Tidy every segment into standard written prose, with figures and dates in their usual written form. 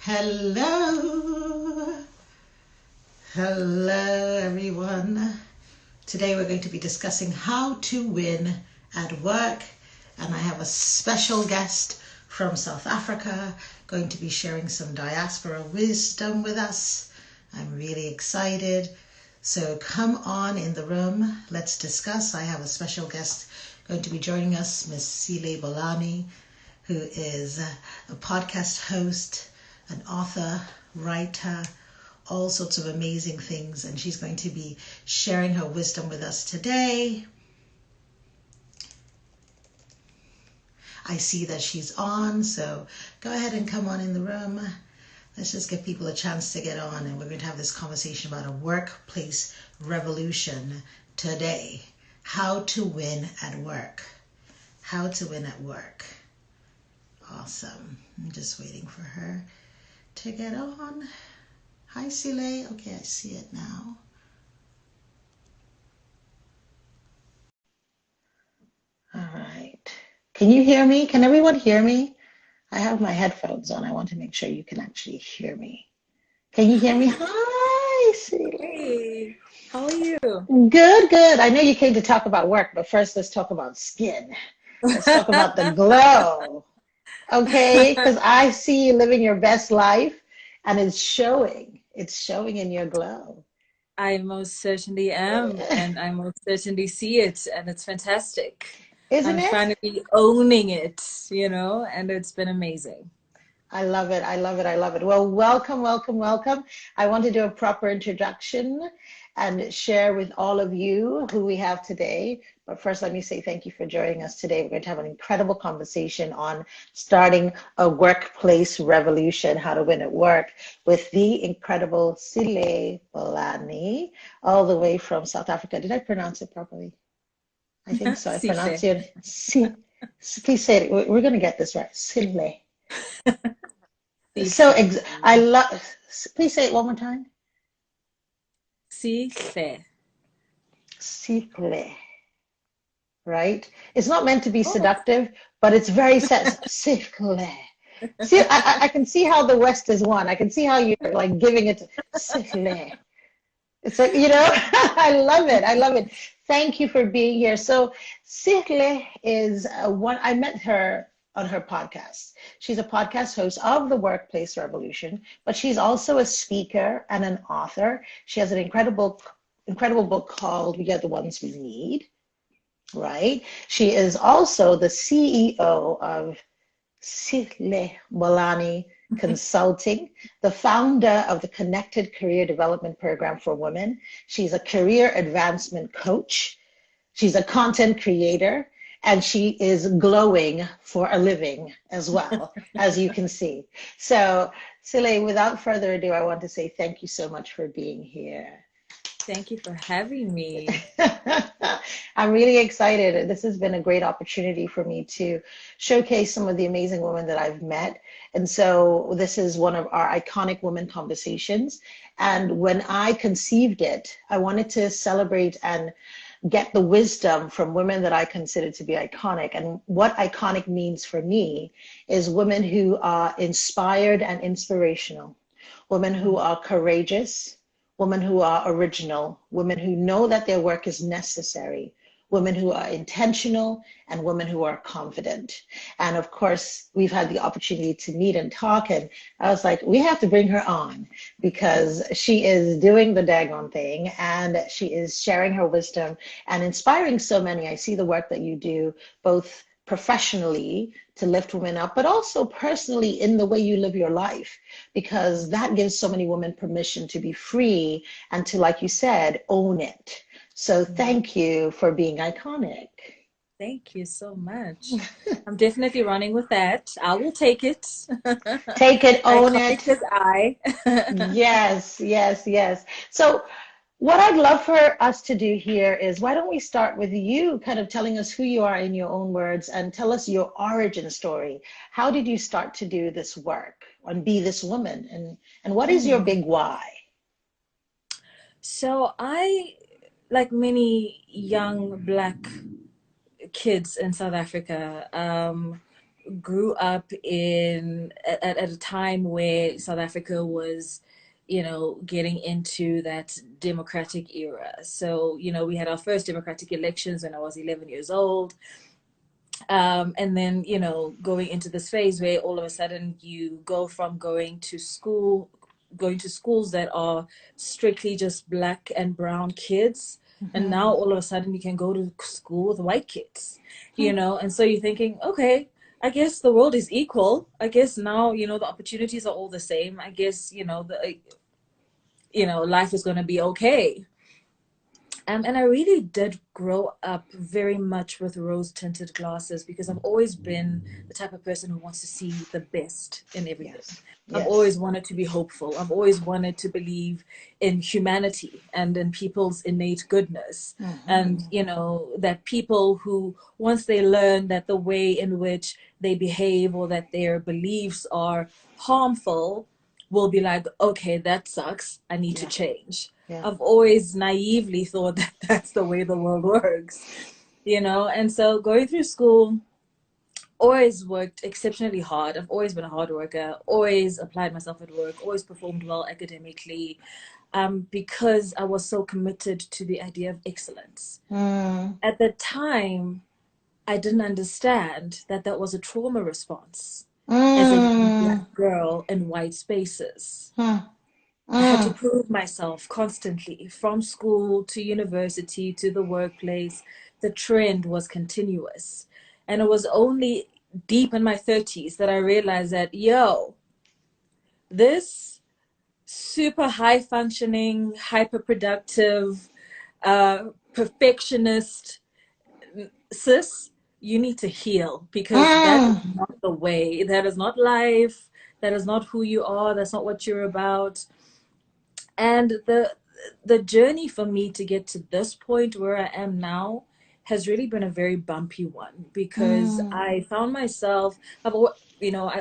Hello, hello everyone. Today we're going to be discussing how to win at work, and I have a special guest from South Africa going to be sharing some diaspora wisdom with us. I'm really excited. So come on in the room, let's discuss. I have a special guest going to be joining us, Miss Sile Bolani, who is a podcast host, an author, writer, all sorts of amazing things, and she's going to be sharing her wisdom with us today. I see that she's on, so go ahead and come on in the room. Let's just give people a chance to get on, and we're going to have this conversation about a workplace revolution today. How to win at work. How to win at work. Awesome. I'm just waiting for her to get on. Hi, Sile. Okay, I see it now. All right. Can you hear me? Can everyone hear me? I have my headphones on. I want to make sure you can actually hear me. Can you hear me? Hi. Hi, Sile. Hey, how are you? Good, good. I know you came to talk about work, but first let's talk about skin. Let's talk about the glow. Okay? Because I see you living your best life, and it's showing. It's showing in your glow. I most certainly am, and I most certainly see it, and it's fantastic. Isn't I'm it? finally owning it, and it's been amazing. I love it. I love it. I love it. Well, welcome, welcome, welcome. I want to do a proper introduction and share with all of you who we have today. But first, let me say thank you for joining us today. We're going to have an incredible conversation on starting a workplace revolution, how to win at work, with the incredible Sile Bolani, all the way from South Africa. Did I pronounce it properly? I think so. I pronounced Sihle. it. Please say it. We're going to get this right. Sile. So Sihle. I love. Please say it one more time. Sihle. Siple, right? It's not meant to be Oh, seductive, but it's very siple. See, I can see how the West is one. I can see how you're like giving it siple. It's like, I love it. I love it. Thank you for being here. So Sihle is one, I met her on her podcast. She's a podcast host of The Workplace Revolution, but she's also a speaker and an author. She has an incredible book called We Are the Ones We Need, right? She is also the CEO of Sile Bolani Consulting, the founder of the Connected Career Development Program for Women. She's a career advancement coach. She's a content creator, and she is glowing for a living as well, as you can see. So, Sile, without further ado, I want to say thank you so much for being here. thank you for having me. I'm really excited. This has been a great opportunity for me to showcase some of the amazing women that I've met. And so this is one of our iconic women conversations. And when I conceived it, I wanted to celebrate and get the wisdom from women that I consider to be iconic. And what iconic means for me is women who are inspired and inspirational, women who are courageous, women who are original, women who know that their work is necessary, women who are intentional, and women who are confident. And of course, we've had the opportunity to meet and talk, and I was like, we have to bring her on because she is doing the daggone thing, and she is sharing her wisdom and inspiring so many. I see the work that you do, both professionally to lift women up, but also personally in the way you live your life, because that gives so many women permission to be free and to, like you said, own it. So thank you for being iconic. Thank you so much. I'm definitely running with that. I will take it. Take it, own Iconic it. as I. Yes, yes, yes. So what I'd love for us to do here is why don't we start with you kind of telling us who you are in your own words and tell us your origin story. How did you start to do this work and be this woman? And what is your Hmm. big why? So I, like many young Black kids in South Africa, grew up at a time where South Africa was, getting into that democratic era. So, we had our first democratic elections when I was 11 years old. And then, going into this phase where all of a sudden you go from going to schools that are strictly just black and brown kids. And Mm-hmm. now all of a sudden you can go to school with white kids, and so you're thinking, okay, I guess the world is equal. I guess now, the opportunities are all the same. I guess, life is going to be okay. And I really did grow up very much with rose tinted glasses because I've always been the type of person who wants to see the best in everything. Yes. I've Yes. always wanted to be hopeful. I've always wanted to believe in humanity and in people's innate goodness. And, Mm-hmm. that people who, once they learn that the way in which they behave or that their beliefs are harmful, will be like, okay, that sucks. I need to Yeah. change. Yeah. I've always naively thought that that's the way the world works, And so going through school, always worked exceptionally hard. I've always been a hard worker, always applied myself at work, always performed well academically, because I was so committed to the idea of excellence. Mm. At the time, I didn't understand that that was a trauma response as a young Mm. black girl in white spaces. Mm. I had to Mm. prove myself constantly from school to university to the workplace. The trend was continuous. And it was only deep in my 30s that I realized that, this super high functioning, hyper productive, perfectionist sis, you need to heal because that is Mm. not the way. That is not life. That is not who you are. That's not what you're about. And the journey for me to get to this point where I am now has really been a very bumpy one because Mm. I found myself, I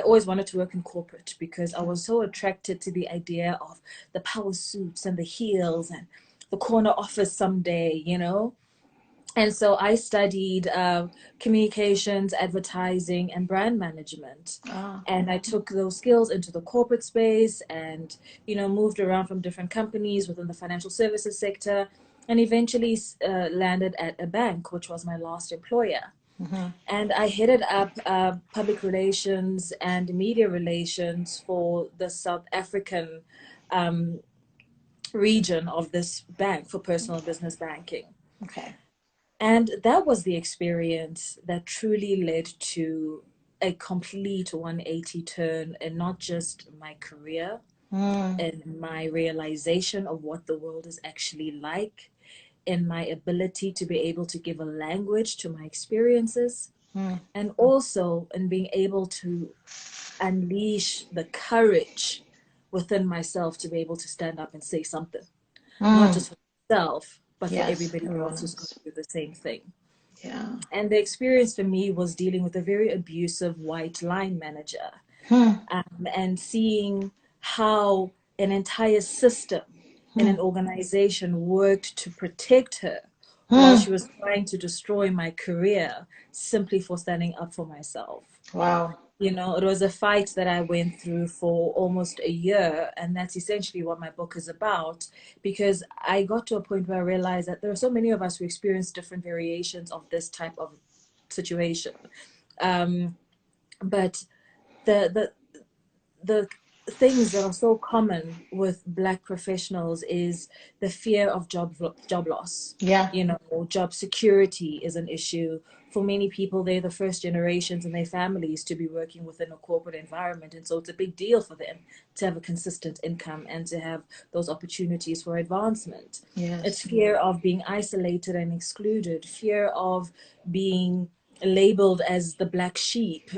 always wanted to work in corporate because I was so attracted to the idea of the power suits and the heels and the corner office someday, And so I studied communications, advertising, and brand management. Ah. And I took those skills into the corporate space and, moved around from different companies within the financial services sector and eventually landed at a bank, which was my last employer. Mm-hmm. And I headed up public relations and media relations for the South African um, region of this bank for personal and business banking. Okay. And that was the experience that truly led to a complete 180 turn in not just my career Mm. and my realization of what the world is actually like, in my ability to be able to give a language to my experiences, Mm. and also in being able to unleash the courage within myself to be able to stand up and say something, not Mm. just for myself, but for Yes. everybody Everyone else who's going else. through the same thing. Yeah. And the experience for me was dealing with a very abusive white line manager, Hmm. and seeing how an entire system in Hmm. an organization worked to protect her while Hmm. she was trying to destroy my career simply for standing up for myself. Wow. It was a fight that I went through for almost a year, and that's essentially what my book is about. Because I got to a point where I realized that there are so many of us who experience different variations of this type of situation. Um, but the the things that are so common with black professionals is the fear of job loss. Yeah. Job security is an issue for many people. They're the first generations in their families to be working within a corporate environment, and so it's a big deal for them to have a consistent income and to have those opportunities for advancement. It's Yes. fear of being isolated and excluded, fear of being labeled as the black sheep,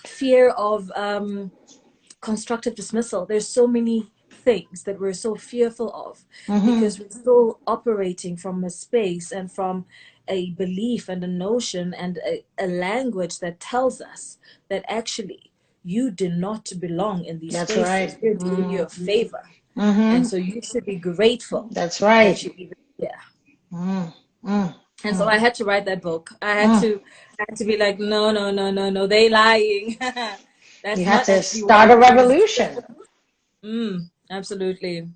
fear of constructive dismissal. There's so many things that we're so fearful of Mm-hmm. because we're still operating from a space and from a belief and a notion and a language that tells us that actually you do not belong in these That's spaces. right. We're doing you Mm. a favor. And Mm-hmm. so you should be grateful That's that right. you're even here. Mm. Mm. And so I Mm. had to write that book. Mm. I had to be like, no, no, no, no, no, they lying. You That's had not to actually what start it a is. revolution. Absolutely.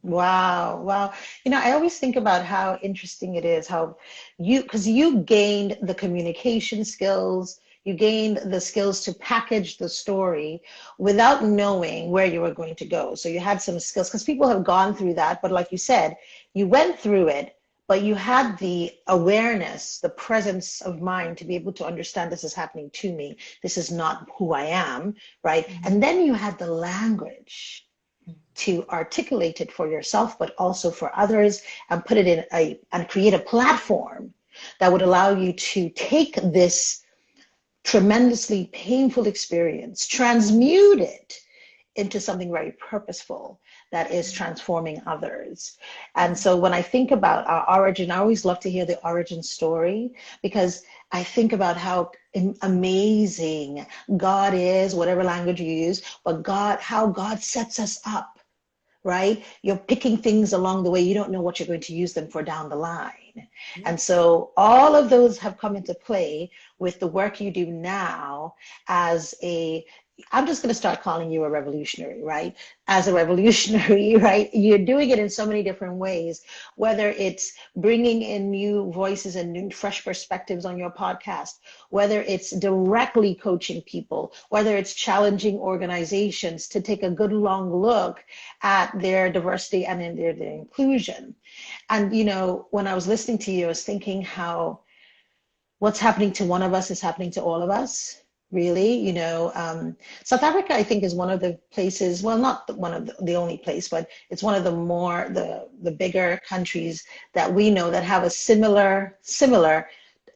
Wow, wow. I always think about how interesting it is how because you gained the communication skills, you gained the skills to package the story without knowing where you were going to go. So you had some skills because people have gone through that, but like you said, you went through it, but you had the awareness, the presence of mind to be able to understand this is happening to me. This is not who I am, right? And then you had the language to articulate it for yourself, but also for others, and put it in and create a platform that would allow you to take this tremendously painful experience, transmute it into something very purposeful that is transforming others. And so when I think about our origin, I always love to hear the origin story because I think about how amazing God is, whatever language you use, but how God sets us up, right? You're picking things along the way. You don't know what you're going to use them for down the line. Yeah. And so all of those have come into play with the work you do now as I'm just going to start calling you a revolutionary, right? As a revolutionary, right? You're doing it in so many different ways, whether it's bringing in new voices and new fresh perspectives on your podcast, whether it's directly coaching people, whether it's challenging organizations to take a good long look at their diversity and in their inclusion. And, when I was listening to you, I was thinking how what's happening to one of us is happening to all of us, really. South Africa, I think, is one of the places, well, not one of the only place, but it's one of the bigger countries that we know that have a similar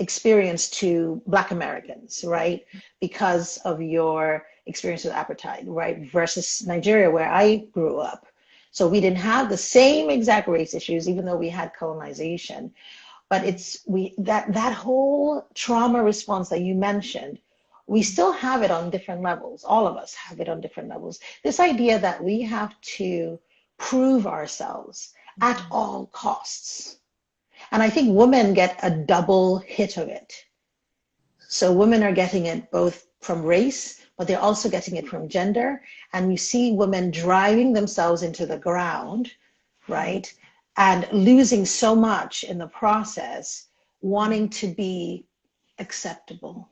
experience to Black Americans, right? Because of your experience with apartheid, right? Versus Nigeria, where I grew up. So we didn't have the same exact race issues, even though we had colonization. But that whole trauma response that you mentioned, we still have it on different levels. All of us have it on different levels. This idea that we have to prove ourselves at all costs. And I think women get a double hit of it. So women are getting it both from race, but they're also getting it from gender. And we see women driving themselves into the ground, right? And losing so much in the process, wanting to be acceptable,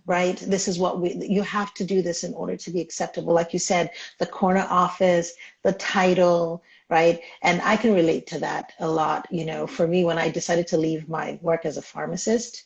right? This is what you have to do this in order to be acceptable. Like you said, the corner office, the title, right? And I can relate to that a lot. For me, when I decided to leave my work as a pharmacist,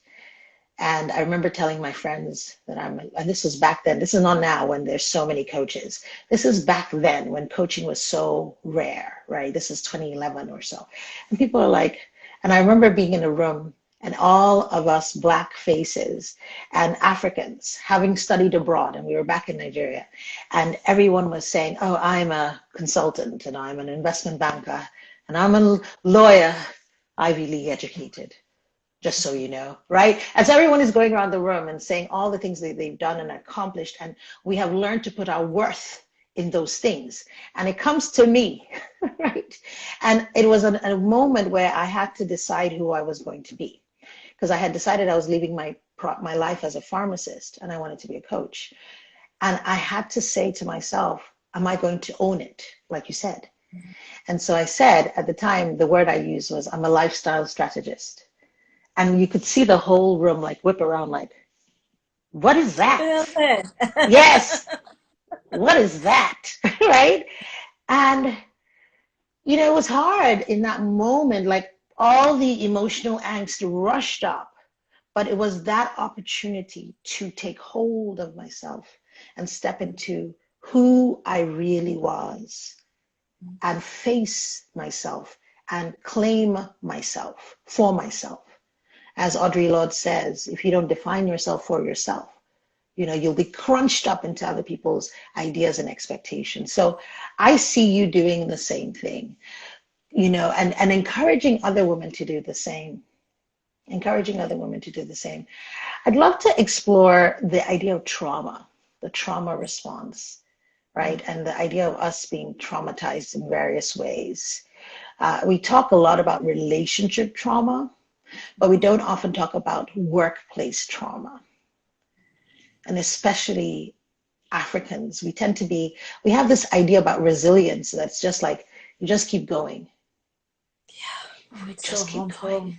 and I remember telling my friends that and this was back then, this is not now when there's so many coaches. This is back then when coaching was so rare, right? This is 2011 or so. And people are like, and I remember being in a room and all of us Black faces and Africans having studied abroad, and we were back in Nigeria, and everyone was saying, oh, I'm a consultant and I'm an investment banker and I'm a lawyer, Ivy League educated, just so you know, right? As everyone is going around the room and saying all the things that they've done and accomplished, and we have learned to put our worth in those things. And it comes to me, right? And it was a moment where I had to decide who I was going to be, because I had decided I was leaving my life as a pharmacist and I wanted to be a coach. And I had to say to myself, am I going to own it, like you said? And so I said, at the time, the word I used was, I'm a lifestyle strategist. And you could see the whole room like whip around like, what is that? Yes, what is that? Right? And, it was hard in that moment, like all the emotional angst rushed up, but it was that opportunity to take hold of myself and step into who I really was and face myself and claim myself for myself. As Audre Lorde says, if you don't define yourself for yourself, you'll be crunched up into other people's ideas and expectations. So I see you doing the same thing, and encouraging other women to do the same. Encouraging other women to do the same. I'd love to explore the idea of trauma, the trauma response, right? And the idea of us being traumatized in various ways. We talk a lot about relationship trauma, but we don't often talk about workplace trauma. And especially Africans, we have this idea about resilience that's just like, you just keep going, Yeah, and it's so just keep going. harmful.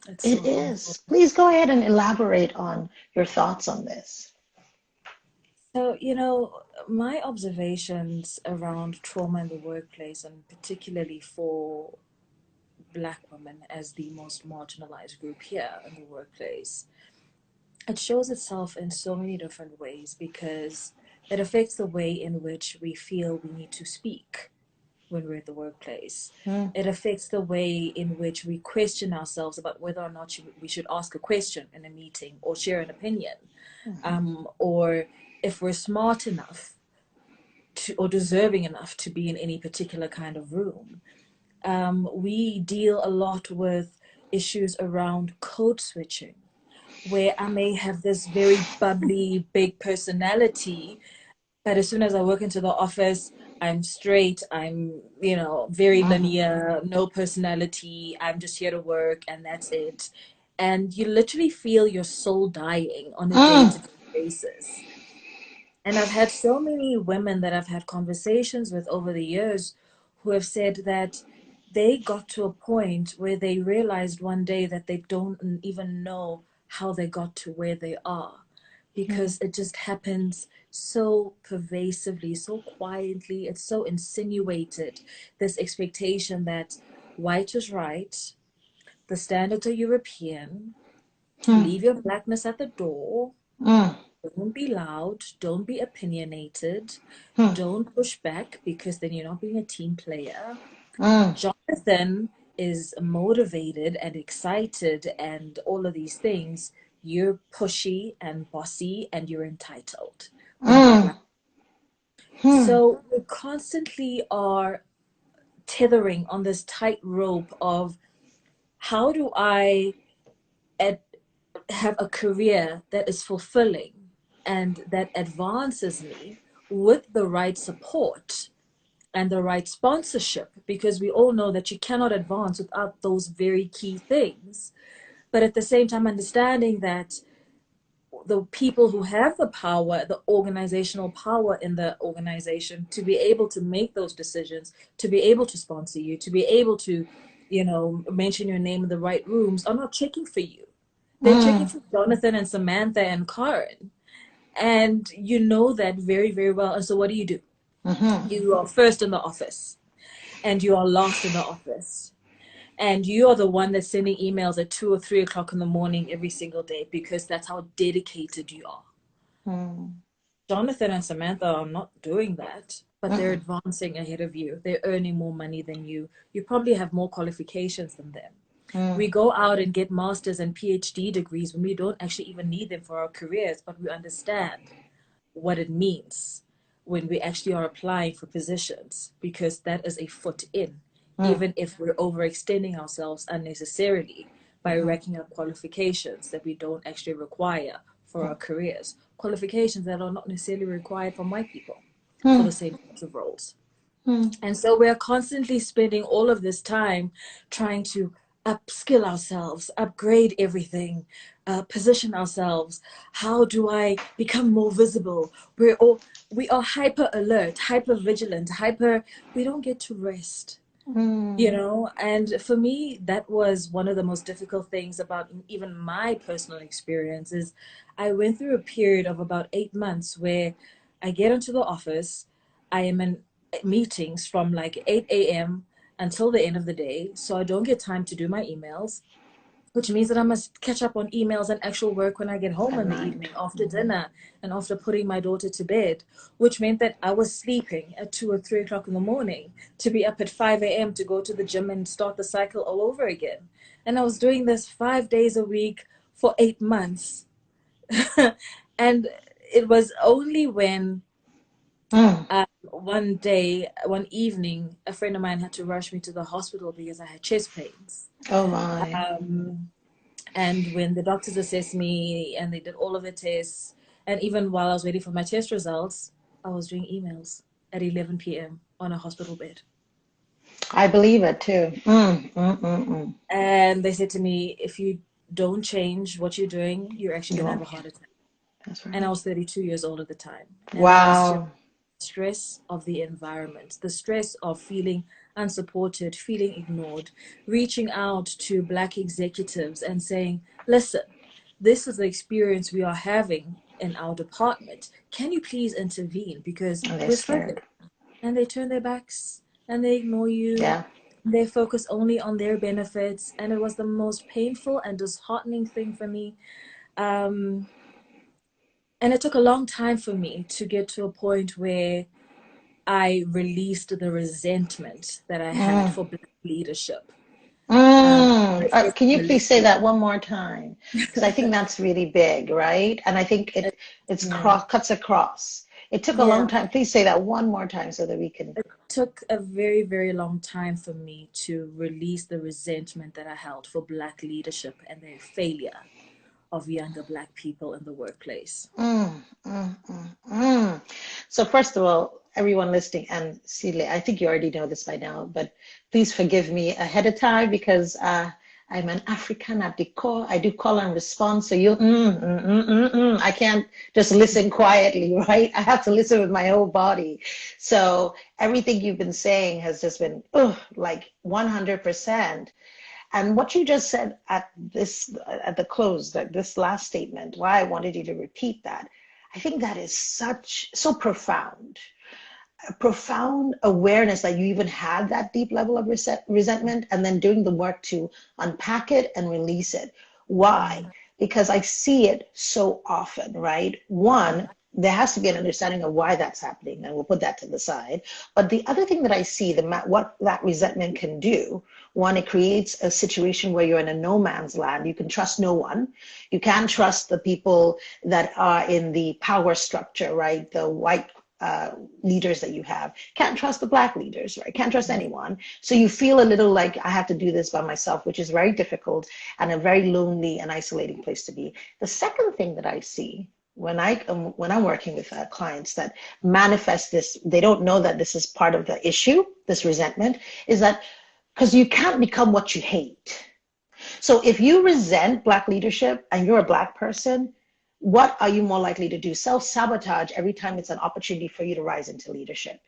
It's so It harmful. is. Please go ahead and elaborate on your thoughts on this. So, my observations around trauma in the workplace, and particularly for Black women as the most marginalized group here in the workplace, it shows itself in so many different ways because it affects the way in which we feel we need to speak when we're at the workplace. Mm, It affects the way in which we question ourselves about whether or not we should ask a question in a meeting or share an opinion, mhm, or if we're smart enough to, or deserving enough to be in any particular kind of room. We deal a lot with issues around code switching, where I may have this very bubbly, big personality, but as soon as I walk into the office, I'm straight, I'm, very mhm, linear, no personality, I'm just here to work and that's it. And you literally feel your soul dying on a mm, day-to-day basis. And I've had so many women that I've had conversations with over the years who have said that they got to a point where they realized one day that they don't even know how they got to where they are mm, because it just happens so pervasively, so quietly. It's so insinuated, this expectation that white is right, the standards are European, mm, leave your blackness at the door, mm, don't be loud, don't be opinionated, mm, don't push back because then you're not being a team player. mm, Jonathan is motivated and excited and all of these things. You're pushy and bossy and you're entitled when you're mm, black. mm, So we constantly are tethering on this tightrope of how do I ad- have a career that is fulfilling and that advances me with the right support and the right sponsorship, because we all know that you cannot advance without those very key things. But at the same time, understanding that the people who have the power, the organizational power in the organization to be able to make those decisions, to be able to sponsor you, to be able to, mention your name in the right rooms are not checking for you. They're checking mm, for Jonathan and Samantha and Karen. And you know that very, very well. And so what do? mhm, You are first in the office and you are last in the office. And you are the one that's sending emails at 2 or 3 o'clock in the morning every single day because that's how dedicated you are. mm, Jonathan and Samantha are not doing that, but they're mm, advancing ahead of you. They're earning more money than you. You probably have more qualifications than them. mm, We go out and get masters and PhD degrees when we don't actually even need them for our careers, but we understand what it means when we actually are applying for positions because that is a foot in, mm, even if we're overextending ourselves unnecessarily by mhm, racking up qualifications that we don't actually require for our careers, qualifications that are not necessarily required from white people for mm, the same types of roles. mm, And so we're constantly spending all of this time trying to upskill ourselves, upgrade everything, position ourselves. How do I become more visible? We are hyper alert, hyper vigilant, hyper. We don't get to rest, mm, And for me, that was one of the most difficult things about even my personal experiences. I went through a period of about 8 months where I get into the office, I am in meetings from like 8 a.m. until the end of the day, so I don't get time to do my emails, which means that I must catch up on emails and actual work when I get home at in the night. evening after Mhm, dinner and after putting my daughter to bed, which meant that I was sleeping at 2 or 3 o'clock in the morning to be up at 5 a.m. to go to the gym and start the cycle all over again. And I was doing this 5 days a week for 8 months. And it was only when mm. one day, one evening, a friend of mine had to rush me to the hospital because I had chest pains. Oh my. Um, And when the doctors assessed me and they did all of the tests, and even while I was waiting for my test results, I was doing emails at 11 p.m. on a hospital bed. I believe it too. And they said to me, if you don't change what you're doing, you're actually You going to have won't. a heart attack. That's And I right. was 32 years old at the time. And it was just Wow. stress of the environment, the stress of feeling unsupported, feeling ignored, reaching out to Black executives and saying, listen, this is the experience we are having in our department. Can you please intervene? Because And they're we're struggling. scared. And they turn their backs and they ignore you. Yeah. They focus only on their benefits. And it was the most painful and disheartening thing for me. Um, and it took a long time for me to get to a point where I released the resentment that I had Mm. for Black leadership. Mm. First Can you please say millennium. that one more time? Because I think that's really big, right? And I think it's Yeah, cuts across. It took a long yeah. time. Please say that one more time so that we can. It took a very, very long time for me to release the resentment that I held for Black leadership and their failure of younger Black people in the workplace. Mm, mm, mm, mm. So first of all, everyone listening, and Celia, I think you already know this by now, but please forgive me ahead of time because I'm an African at the core. I do call and respond. So I can't just listen quietly, right? I have to listen with my whole body. So everything you've been saying has just been like 100%. And what you just said at the close, that this last statement, why I wanted you to repeat that, I think that is so profound, a profound awareness that you even had that deep level of resentment, and then doing the work to unpack it and release it. Why? Mm, Because I see it so often, right? One, there has to be an understanding of why that's happening, and we'll put that to the side. But the other thing that I see, what that resentment can do, one, it creates a situation where you're in a no man's land. You can trust no one. You can't trust the people that are in the power structure, right? The white leaders that you have. Can't trust the Black leaders, right? Can't trust anyone. So you feel a little like I have to do this by myself, which is very difficult and a very lonely and isolating place to be. The second thing that I see when I'm working with clients that manifest this, they don't know that this is part of the issue, this resentment, is that because you can't become what you hate. So if you resent Black leadership and you're a Black person, what are you more likely to do? Self-sabotage every time it's an opportunity for you to rise into leadership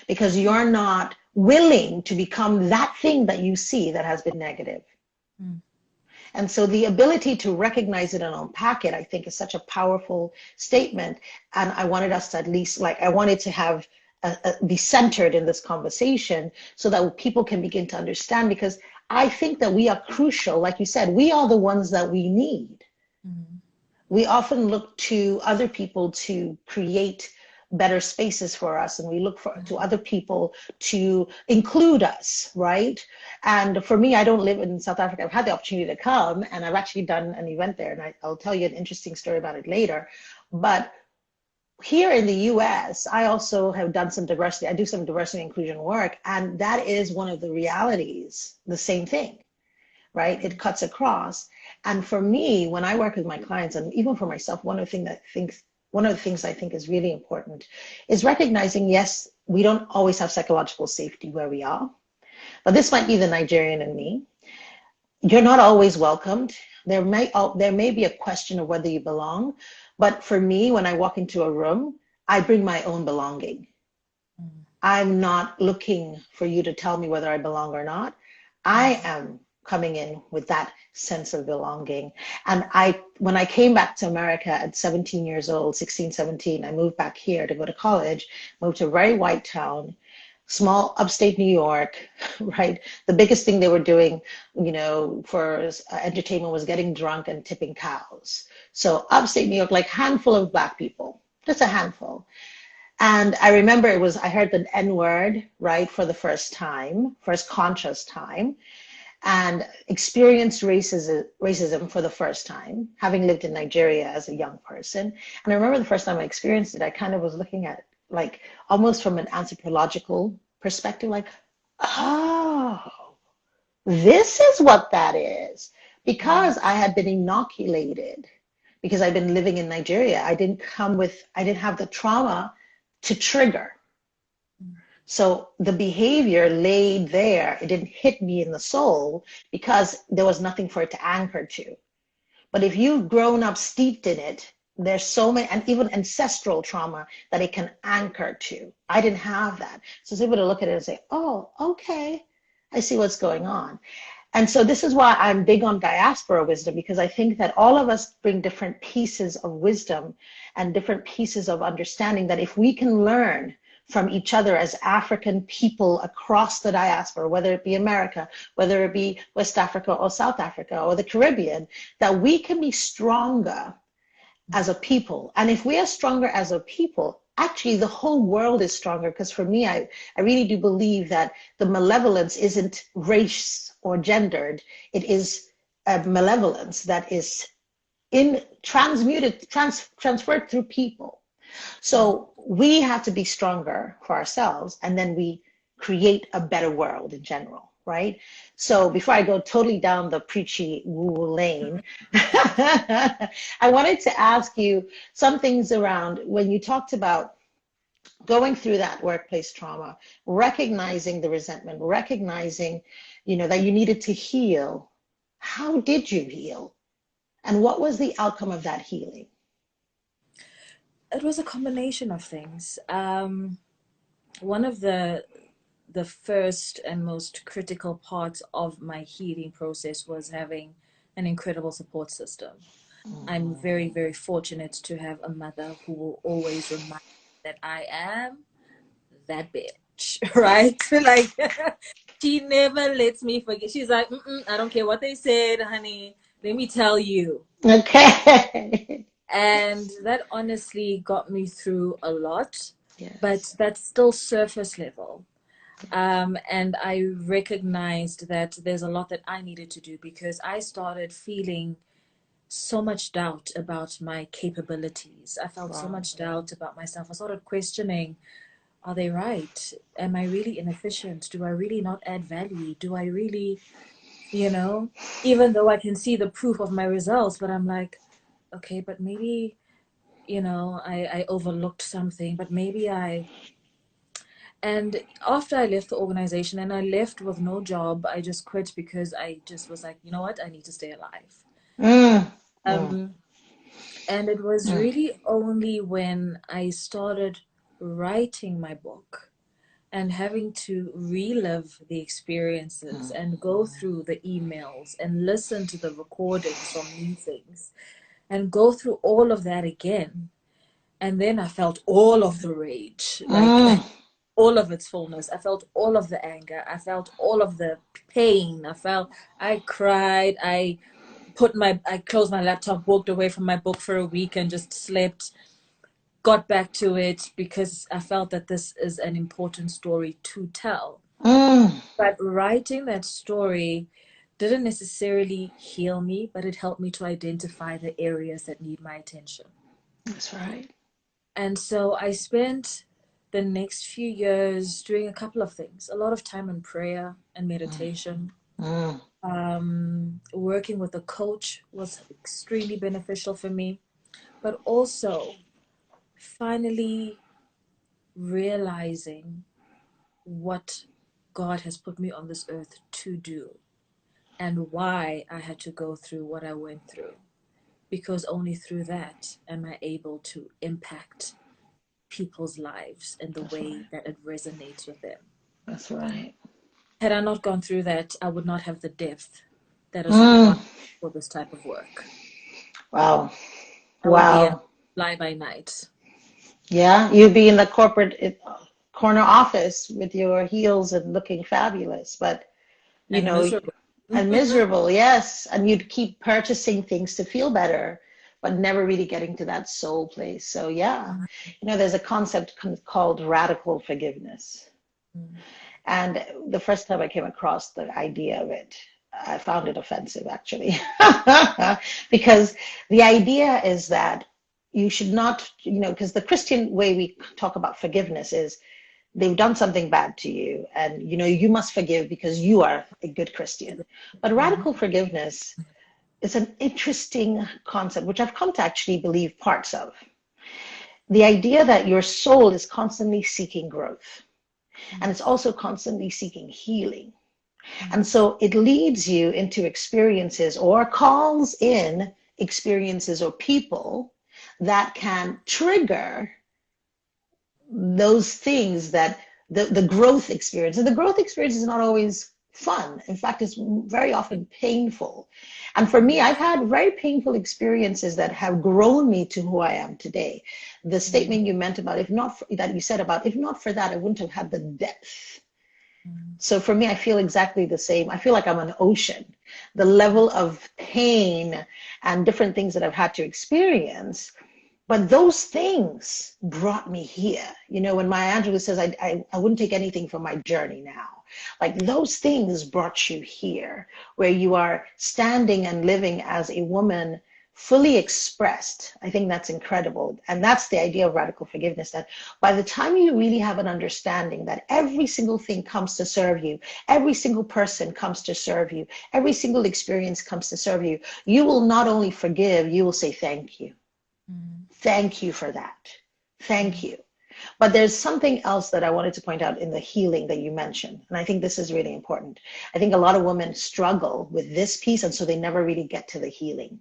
because you're not willing to become that thing that you see that has been negative. mm, And so the ability to recognize it and unpack it, I think, is such a powerful statement. And I wanted us to at least, like, I wanted to have be centered in this conversation so that people can begin to understand, because I think that we are crucial. Like you said, we are the ones that we need. mm, We often look to other people to create better spaces for us, and we look to mm, other people to include us, right? And for me, I don't live in South Africa. I've had the opportunity to come, and I've actually done an event there, and I'll tell you an interesting story about it later. But here in the US, I also have done some diversity. I do some diversity and inclusion work, and that is one of the realities, the same thing, right? It cuts across. And for me, when I work with my clients, and even for myself, one of the things I think is really important is recognizing, yes, we don't always have psychological safety where we are, but this might be the Nigerian in me. You're not always welcomed. There may be a question of whether you belong, but for me, when I walk into a room, I bring my own belonging. mm, I'm not looking for you to tell me whether I belong or not. I mm, am coming in with that sense of belonging. And when I came back to America at 17 years old, 16, 17, I moved back here to go to college, moved to a very white town, small upstate New York, right? The biggest thing they were doing, for entertainment was getting drunk and tipping cows. So upstate New York, like handful of Black people, just a handful. And I remember I heard the N word, right, for the first time, first conscious time, and experienced racism for the first time, having lived in Nigeria as a young person. And I remember the first time I experienced it, I kind of was looking at it like almost from an anthropological perspective, like, oh, this is what that is. mm, Because I had been inoculated, because I've been living in Nigeria, I didn't have the trauma to trigger. So the behavior laid there, it didn't hit me in the soul because there was nothing for it to anchor to. But if you've grown up steeped in it, there's so many, and even ancestral trauma that it can anchor to. I didn't have that. So I was able to look at it and say, oh, okay, I see what's going on. And so this is why I'm big on diaspora wisdom, because I think that all of us bring different pieces of wisdom and different pieces of understanding that if we can learn from each other as African people across the diaspora, whether it be America, whether it be West Africa or South Africa or the Caribbean, that we can be stronger as a people. And if we are stronger as a people, actually the whole world is stronger. Because for me, I really do believe that the malevolence isn't race or gendered. It is a malevolence that is transferred through people. So we have to be stronger for ourselves, and then we create a better world in general, right? So before I go totally down the preachy woo lane, I wanted to ask you some things around when you talked about going through that workplace trauma, recognizing the resentment, recognizing, that you needed to heal. How did you heal? And what was the outcome of that healing? It was a combination of things. One of the first and most critical parts of my healing process was having an incredible support system. I'm very, very fortunate to have a mother who will always remind me that I am that bitch, right? Like, she never lets me forget. She's like, I don't care what they said, honey. Let me tell you. Okay. And that honestly got me through a lot, but Yes. that's still surface level. And I recognized that there's a lot that I needed to do because I started feeling so much doubt about my capabilities. I felt so Wow. much doubt about myself. I started questioning, are they right? Am I really inefficient? Do I really not add value? Do I really, you know, even though I can see the proof of my results, but I'm like, okay, but maybe, I overlooked something, but maybe and after I left the organization and I left with no job, I just quit because I just was like, you know what, I need to stay alive. Mm, mm, Um, and it was mm, really only when I started writing my book and having to relive the experiences and go through the emails and listen to the recordings from meetings and go through all of that again. And then I felt all of the rage, like mm, all of its fullness. I felt all of the anger. I felt all of the pain. I cried. I closed my laptop, walked away from my book for a week and just slept, got back to it because I felt that this is an important story to tell. mm. But writing that story didn't necessarily heal me, but it helped me to identify the areas that need my attention. That's right. And so I spent the next few years doing a couple of things, a lot of time in prayer and meditation. Mm, Working with a coach was extremely beneficial for me, but also finally realizing what God has put me on this earth to do and why I had to go through what I went through. Because only through that am I able to impact people's lives in the that's way right. that it resonates with them. That's right. Had I not gone through that, I would not have the depth that is Mm, required for this type of work. wow. I would be a Wow. fly by night Yeah, you'd be in the corporate corner office with your heels and looking fabulous, but you and know, miserable. and miserable, yes. And you'd keep purchasing things to feel better, but never really getting to that soul place. So yeah, there's a concept called radical forgiveness. Mm. And the first time I came across the idea of it, I found it offensive actually. Because the idea is that you should not, because the Christian way we talk about forgiveness is they've done something bad to you and you must forgive because you are a good Christian. But Mhm. radical forgiveness is an interesting concept which I've come to actually believe parts of. The idea that your soul is constantly seeking growth. And it's also constantly seeking healing. Mm. And so it leads you into experiences or calls in experiences or people that can trigger those things that the growth experience. And the growth experience is not always fun. In fact, it's very often painful. And for me, I've had very painful experiences that have grown me to who I am today. The Mm. statement you meant about, if not for, that you said about, if not for that, I wouldn't have had the depth. Mm. So for me, I feel exactly the same. I feel like I'm an ocean. The level of pain and different things that I've had to experience, but those things brought me here. You know, when Maya Angelou says, I wouldn't take anything from my journey now. Like those things brought you here, where you are standing and living as a woman fully expressed. I think that's incredible. And that's the idea of radical forgiveness, that by the time you really have an understanding that every single thing comes to serve you, every single person comes to serve you, every single experience comes to serve you, you will not only forgive, you will say thank you. Mm. Thank you for that. Thank Mm. you. But there's something else that I wanted to point out in the healing that you mentioned. And I think this is really important. I think a lot of women struggle with this piece, and so they never really get to the healing.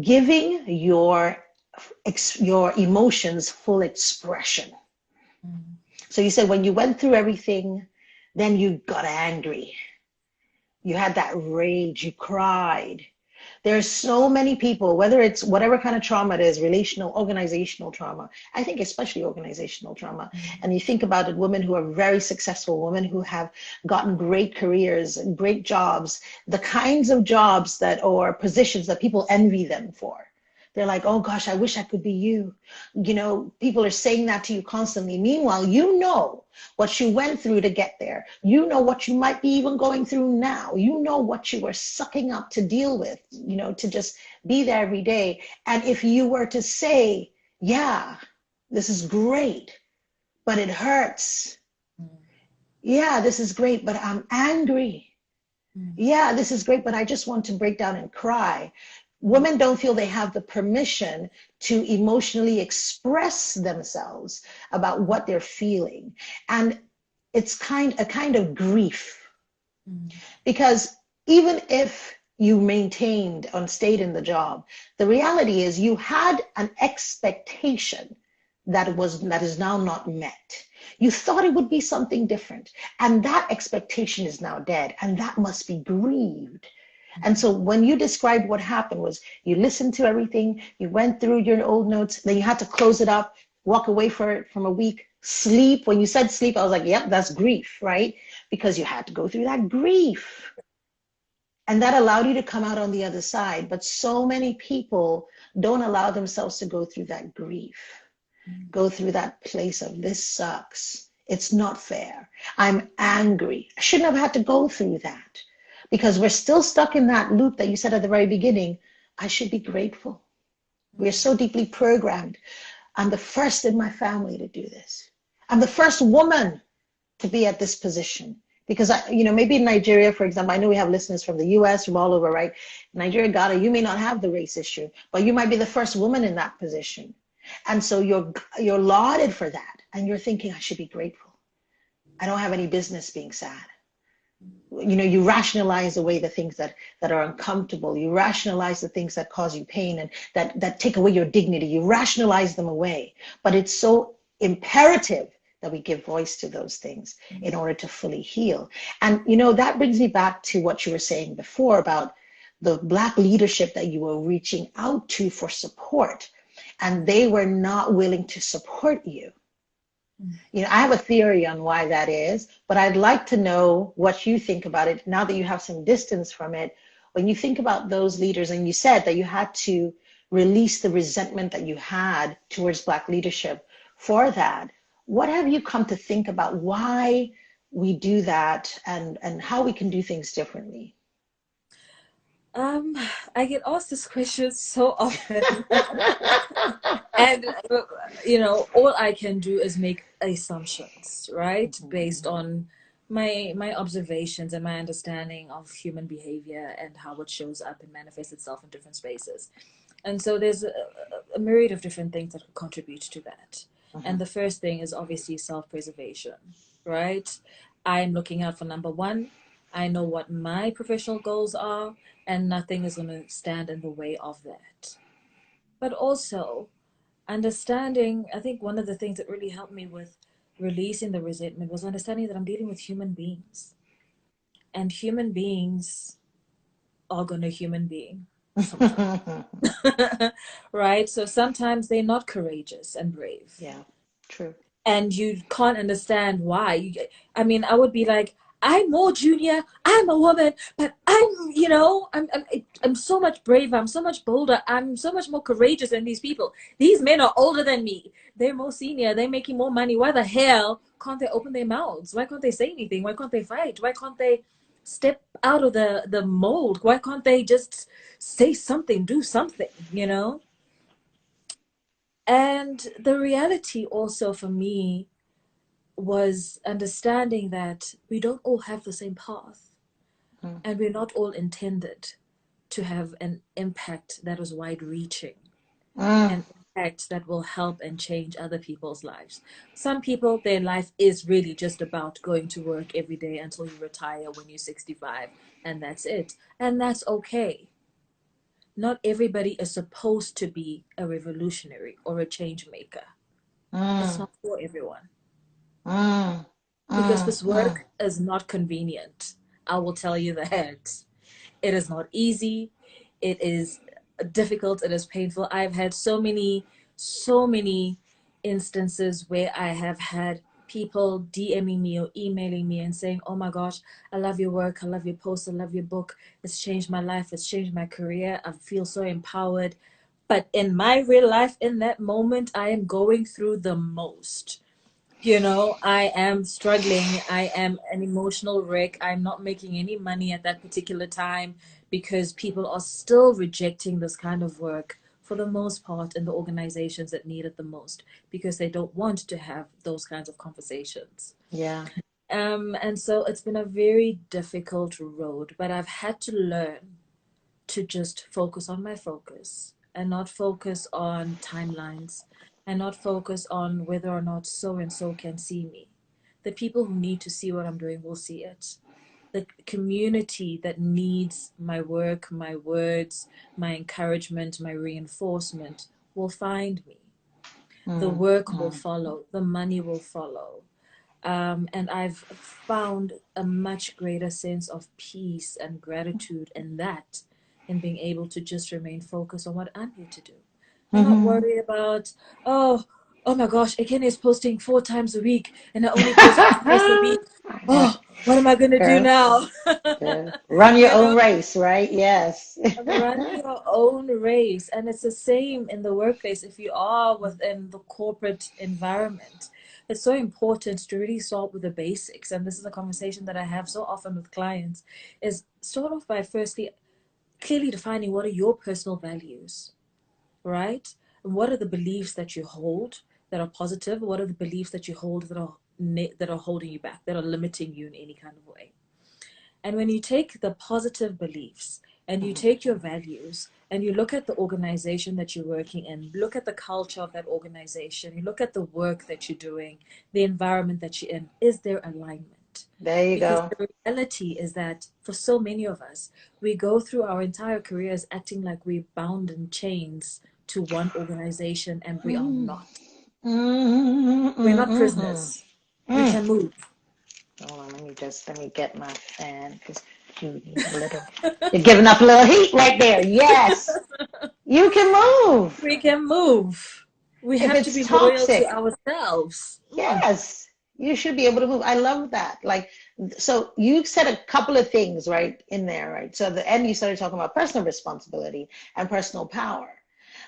Giving your emotions full expression. Mm. So you said when you went through everything, then you got angry. You had that rage, you cried. There's so many people, whether it's whatever kind of trauma it is, relational, organizational trauma, I think especially organizational trauma. Mm. And you think about it, women who are very successful, women who have gotten great careers and great jobs, the kinds of jobs that or positions that people envy them for. They're like, oh gosh, I wish I could be you. You know, people are saying that to you constantly. Meanwhile, you know what you went through to get there. You know what you might be even going through now. You know what you were sucking up to deal with, you know, to just be there every day. And if you were to say, yeah, this is great, but it hurts. Mm. Yeah, this is great, but I'm angry. Mm. Yeah, this is great, but I just want to break down and cry. Mm. Women don't feel they have the permission to emotionally express themselves about what they're feeling. And it's a kind of grief, Mm. because even if you maintained and stayed in the job, the reality is you had an expectation that is now not met. You thought it would be something different, and that expectation is now dead, and that must be grieved. And Mm. so when you described what happened was you listened to everything, you went through your old notes, then you had to close it up, walk away from a week, sleep. When you said sleep, I was like, yep, that's grief, right? Because you had to go through that grief. And that allowed you to come out on the other side. But so many people don't allow themselves to go through that grief, Mm. go through that place of this sucks. It's not fair. I'm angry. I shouldn't have had to go through that, because we're still stuck in that loop that you said at the very beginning. I should be grateful. We're Mm. so deeply programmed. I'm the first in my family to do this. I'm the first woman to be at this position. Because maybe in Nigeria, for example, I know we have listeners from the US, from all over, right? Nigeria, Ghana, you may not have the race issue, but you might be the first woman in that position. And so you're lauded for that. And you're thinking, I should be grateful. I don't have any business being sad. You rationalize away the things that are uncomfortable. You rationalize the things that cause you pain and that take away your dignity. You rationalize them away. But it's so imperative that we give voice to those things in order to fully heal. And that brings me back to what you were saying before about the Black leadership that you were reaching out to for support, and they were not willing to support you. Mm. I have a theory on why that is, but I'd like to know what you think about it now that you have some distance from it. When you think about those leaders, and you said that you had to release the resentment that you had towards Black leadership for that, what have you come to think about why we do that, and how we can do things differently? Um, I get asked this question so often. And all I can do is make assumptions, right? Based Mhm, on my observations and my understanding of human behavior and how it shows up and manifests itself in different spaces. And so there's a myriad of different things that could contribute to that. And mhm, the first thing is obviously self-preservation. right? I'm looking out for number one. I know what my professional goals are, and nothing is going to stand in the way of that. But also, understanding, I think one of the things that really helped me with releasing the resentment was understanding that I'm dealing with human beings, and human beings are going to human being sometimes. Right? So sometimes they're not courageous and brave. Yeah, true. And you can't understand why. I mean, I would be like, I'm more junior, I'm a woman, but I'm so much braver, I'm so much bolder, I'm so much more courageous than these people. These men are older than me. They're more senior, they're making more money. Why the hell can't they open their mouths? Why can't they say anything? Why can't they fight? Why can't they step out of the mold? Why can't they just say something, do something, you know? And the reality also for me was understanding that we don't all have the same path, Mm. and we're not all intended to have an impact that is wide reaching, Mm. an impact that will help and change other people's lives. Some people, their life is really just about going to work every day until you retire when you're 65, and that's it. And that's okay. Not everybody is supposed to be a revolutionary or a change maker. It's Mm. not for everyone. Mm. Because Mm. this Mm. work is not convenient. I will tell you that. It is not easy. It is difficult. It is painful. I've had so many instances where I have had people DMing me or emailing me and saying, oh my gosh, I love your work. I love your post. I love your book. It's changed my life. It's changed my career. I feel so empowered. But in my real life, in that moment, I am going through the most. I am struggling. I am an emotional wreck. I'm not making any money at that particular time because people are still rejecting this kind of work for the most part in the organizations that need it the most because they don't want to have those kinds of conversations. Yeah. And so it's been a very difficult road, but I've had to learn to just focus on my focus and not focus on timelines and not focus on whether or not so and so can see me. The people who need to see what I'm doing will see it. The community that needs my work, my words, my encouragement, my reinforcement will find me. The Mm. work will Mm. follow, the money will follow. And I've found a much greater sense of peace and gratitude in that, in being able to just remain focused on what I'm here to do and not Mm-hmm. worry about, oh, oh my gosh, Ekene is posting 4 times a week and I only post twice a week. Oh, what am I going to do Girl, now? girl. Run your you own know, race, right? Yes. Run your own race. And it's the same in the workplace if you are within the corporate environment. It's so important to really start with the basics. And this is a conversation that I have so often with clients is start off by firstly clearly defining what are your personal values, right? And what are the beliefs that you hold that are positive? What are the beliefs that you hold that are holding you back, that are limiting you in any kind of way? And when you take the positive beliefs and you take your values and you look at the organization that you're working in, look at the culture of that organization, you look at the work that you're doing, the environment that you're in, is there alignment? There you Because go. the reality is that for so many of us, we go through our entire careers acting like we're bound in chains to one organization, and we are Mm. not. Mm, We're mm, not mm, mm. prisoners. We Mm. can move. Hold on, let me get my fan because you need a little. You're giving up a little heat right there. Yes, you can move. We can move. We If have to it's be loyal to toxic, ourselves. yes, you should be able to move. I love that. Like, so you said a couple of things right in there, right? So at the end, you started talking about personal responsibility and personal power,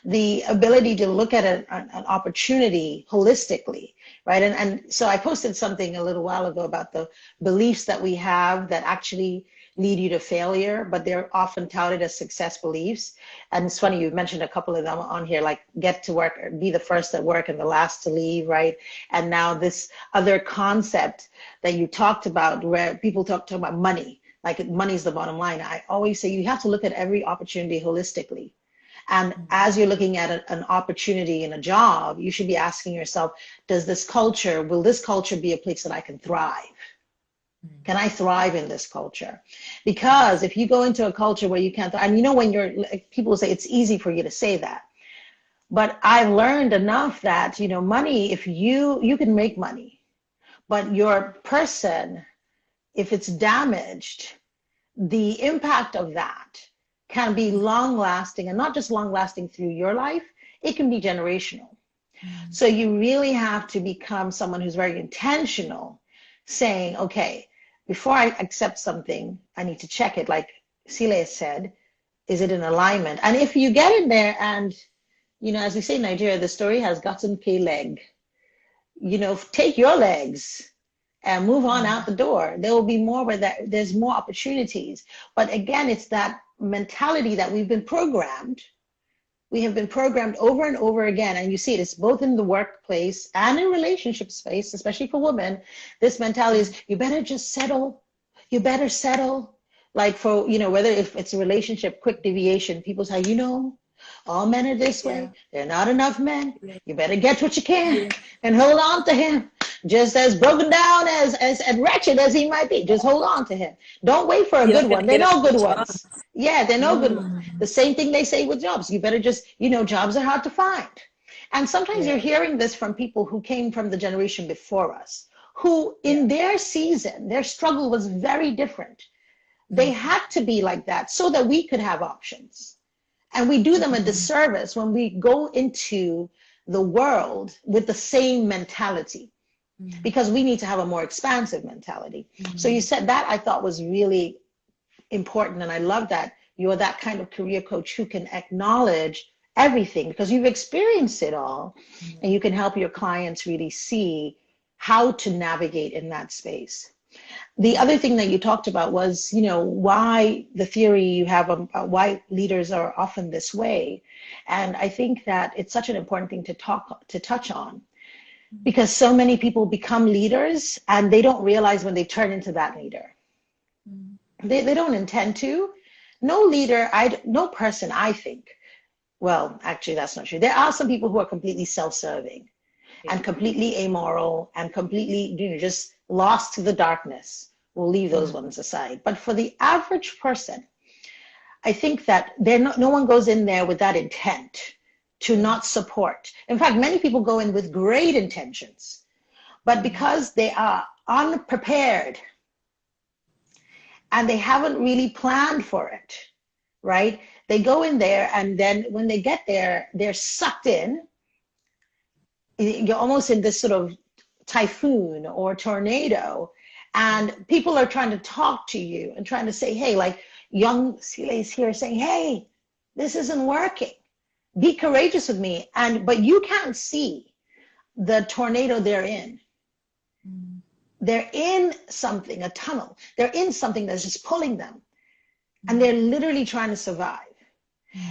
the ability to look at an opportunity holistically, right? And so I posted something a little while ago about the beliefs that we have that actually lead you to failure, but they're often touted as success beliefs. And it's funny, you mentioned a couple of them on here, like get to work, be the first at work and the last to leave, right? And now this other concept that you talked about where people talk about money, like money is the bottom line. I always say you have to look at every opportunity holistically And as you're looking at an opportunity in a job, you should be asking yourself, will this culture be a place that I can thrive? Can I thrive in this culture? Because if you go into a culture where you can't, and you know, when you're, like, people say it's easy for you to say that, but I've learned enough that, you know, money, if you can make money, but your person, if it's damaged, the impact of that can be long lasting, and not just long lasting through your life, it can be generational. So you really have to become someone who's very intentional, saying, okay, before I accept something, I need to check it. Like Sile said, is it in alignment? And if you get in there and, you know, as we say in Nigeria, the story has gotten K leg, you know, take your legs and move on out the door. There will be more where there's more opportunities. But again, it's that mentality that we've been programmed. We have been programmed over and over again. And you see it, it's both in the workplace and in relationship space, especially for women. This mentality is, you better just settle. You better settle. Like for, you know, whether if it's a relationship, quick deviation, people say, you know, all men are this way. There are not enough men. You better get what you can and hold on to him. Just as broken down as and wretched as he might be, just hold on to him. Don't wait for a good one. They're no good ones. Yeah, they're no good ones. The same thing they say with jobs. You better just, you know, jobs are hard to find. And sometimes you're hearing this from people who came from the generation before us, who in their season, their struggle was very different. They had to be like that so that we could have options. And we do them a disservice when we go into the world with the same mentality, because we need to have a more expansive mentality. So you said that, I thought was really important. And I love that you're that kind of career coach who can acknowledge everything because you've experienced it all, and you can help your clients really see how to navigate in that space. The other thing that you talked about was, you know, why the theory you have of why leaders are often this way. And I think that it's such an important thing to touch on, because so many people become leaders and they don't realize when they turn into that leader. They don't intend to. No leader, no person, I think, well, actually that's not true. There are some people who are completely self-serving and completely amoral and completely, you know, just lost to the darkness. We'll leave those ones aside. But for the average person, I think that no one goes in there with that intent to not support. In fact, many people go in with great intentions, but because they are unprepared and they haven't really planned for it, right? They go in there, and then when they get there, they're sucked in. You're almost in this sort of typhoon or tornado, and people are trying to talk to you and trying to say, hey, like young Sile's here saying, hey, this isn't working. Be courageous with me. But you can't see the tornado they're in. They're in something, a tunnel. They're in something that's just pulling them. And they're literally trying to survive.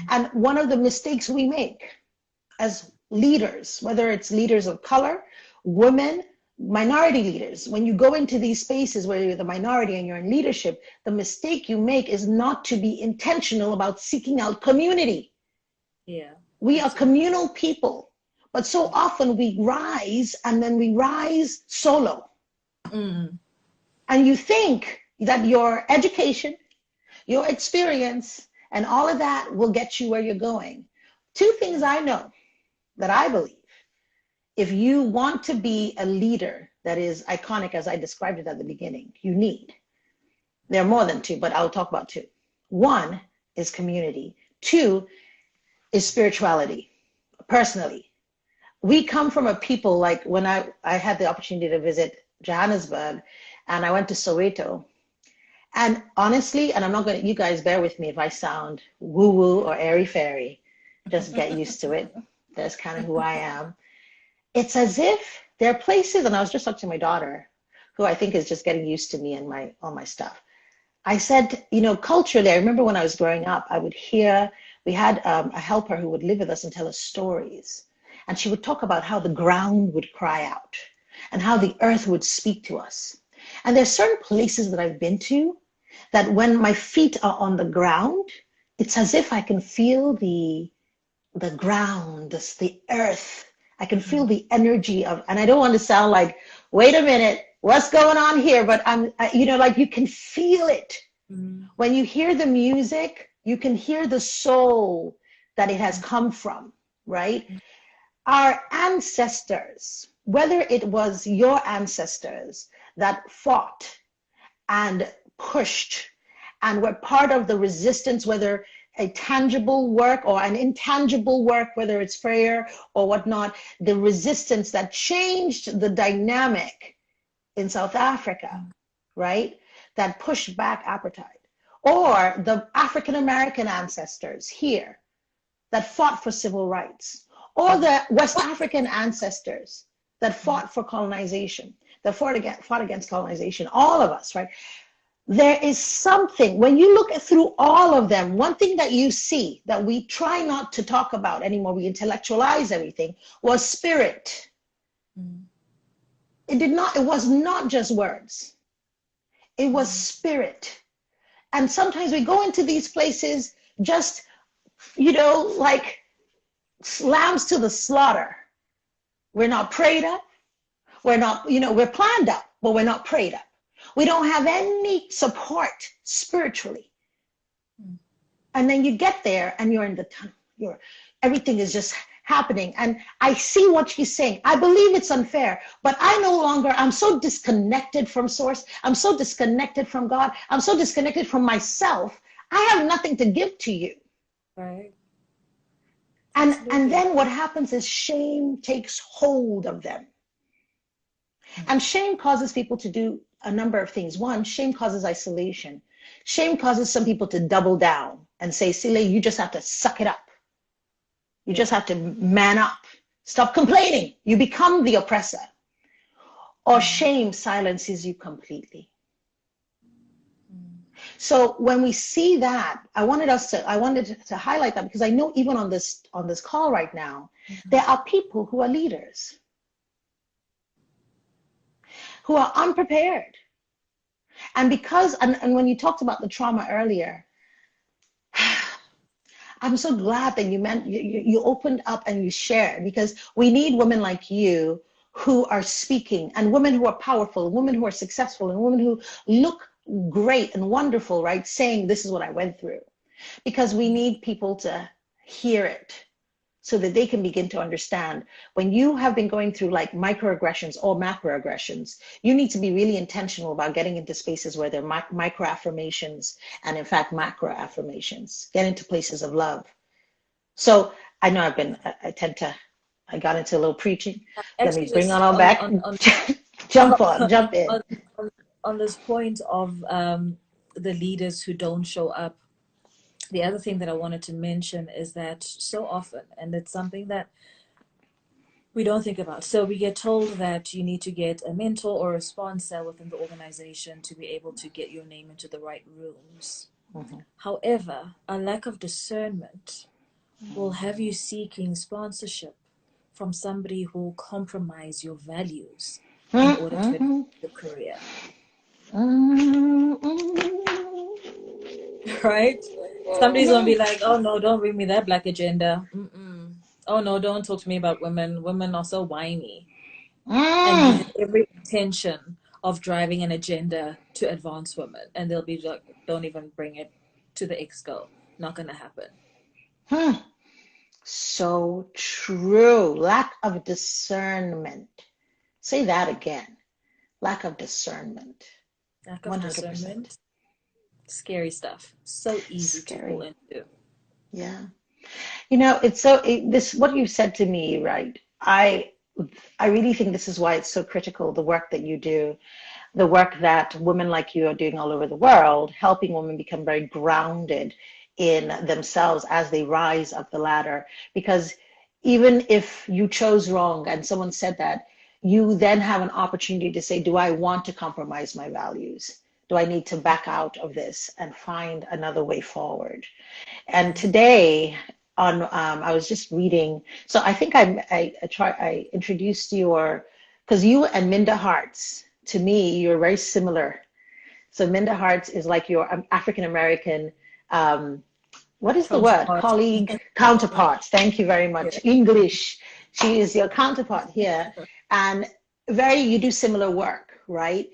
And one of the mistakes we make as leaders, whether it's leaders of color, women, minority leaders, when you go into these spaces where you're the minority and you're in leadership, the mistake you make is not to be intentional about seeking out community. We are communal people, but so often we rise and then we rise solo. And you think that your education, your experience, and all of that will get you where you're going. Two things I know that I believe. If you want to be a leader that is iconic, as I described it at the beginning, you need. There are more than two, but I'll talk about two. One is community. Two is spirituality. Personally, we come from a people, like when I had the opportunity to visit Johannesburg and I went to Soweto. And honestly, and I'm not going to, you guys bear with me if I sound woo-woo or airy-fairy, just get used to it. That's kind of who I am. It's as if there are places, and I was just talking to my daughter, who I think is just getting used to me and all my stuff. I said, you know, culturally, I remember when I was growing up, I would hear, we had a helper who would live with us and tell us stories. And she would talk about how the ground would cry out and how the earth would speak to us. And there's certain places that I've been to that when my feet are on the ground, it's as if I can feel the the ground, the earth. I can feel the energy of, and I don't want to sound like, wait a minute, what's going on here? But like you can feel it. Mm. When you hear the music, you can hear the soul that it has come from, right? Our ancestors, whether it was your ancestors that fought and pushed and were part of the resistance, whether a tangible work or an intangible work, whether it's prayer or whatnot, the resistance that changed the dynamic in South Africa, right? That pushed back apartheid. Or the African American ancestors here that fought for civil rights. Or the West African ancestors that fought for colonization, that fought against colonization. All of us, right? There is something, when you look through all of them, one thing that you see that we try not to talk about anymore, we intellectualize everything, was spirit. It was not just words. It was spirit. And sometimes we go into these places just, like lambs to the slaughter. We're not prayed up. We're not, we're planned up, but we're not prayed up. We don't have any support spiritually. And then you get there and you're in the tunnel. Everything is just happening. And I see what she's saying. I believe it's unfair, but I'm so disconnected from source. I'm so disconnected from God. I'm so disconnected from myself. I have nothing to give to you. Right. And then what happens is shame takes hold of them. And shame causes people to do a number of things. One, shame causes isolation. Shame causes some people to double down and say, Sile, you just have to suck it up. You just have to man up. Stop complaining. You become the oppressor. Or shame silences you completely. So when we see that, I wanted to highlight that, because I know even on this call right now, there are people who are leaders, who are unprepared. And and when you talked about the trauma earlier, I'm so glad that you opened up and you shared, because we need women like you who are speaking, and women who are powerful, women who are successful, and women who look great and wonderful, right? Saying, this is what I went through. Because we need people to hear it so that they can begin to understand. When you have been going through like microaggressions or macroaggressions, you need to be really intentional about getting into spaces where there are micro affirmations and in fact macro affirmations. Get into places of love. So I know I got into a little preaching. Let me Actually, bring just on back. Jump in. on this point of the leaders who don't show up, the other thing that I wanted to mention is that so often, and it's something that we don't think about. So we get told that you need to get a mentor or a sponsor within the organization to be able to get your name into the right rooms. Mm-hmm. However, a lack of discernment will have you seeking sponsorship from somebody who will compromise your values in order to advance your career. Right? Somebody's gonna be like, "Oh no, don't bring me that black agenda. Mm-mm. Oh no, don't talk to me about women. Women are so whiny." And he has every intention of driving an agenda to advance women, and they'll be like, "Don't even bring it to the exco. Not gonna happen." So true. Lack of discernment. Say that again. Lack of discernment. Lack of 100%. discernment, scary stuff. So easy to fall Scary. into. Yeah. This what you said to me, right? I really think this is why it's so critical, the work that you do, the work that women like you are doing all over the world, helping women become very grounded in themselves as they rise up the ladder. Because even if you chose wrong and someone said that, you then have an opportunity to say, do I want to compromise my values? Do I need to back out of this and find another way forward? And today, I was just reading. So I think I introduced because you and Minda Harts, to me, you're very similar. So Minda Harts is like your African American What is the word? counterpart. Colleague, counterparts. Thank you very Yeah. much. English. She is your counterpart here. And you do similar work, right?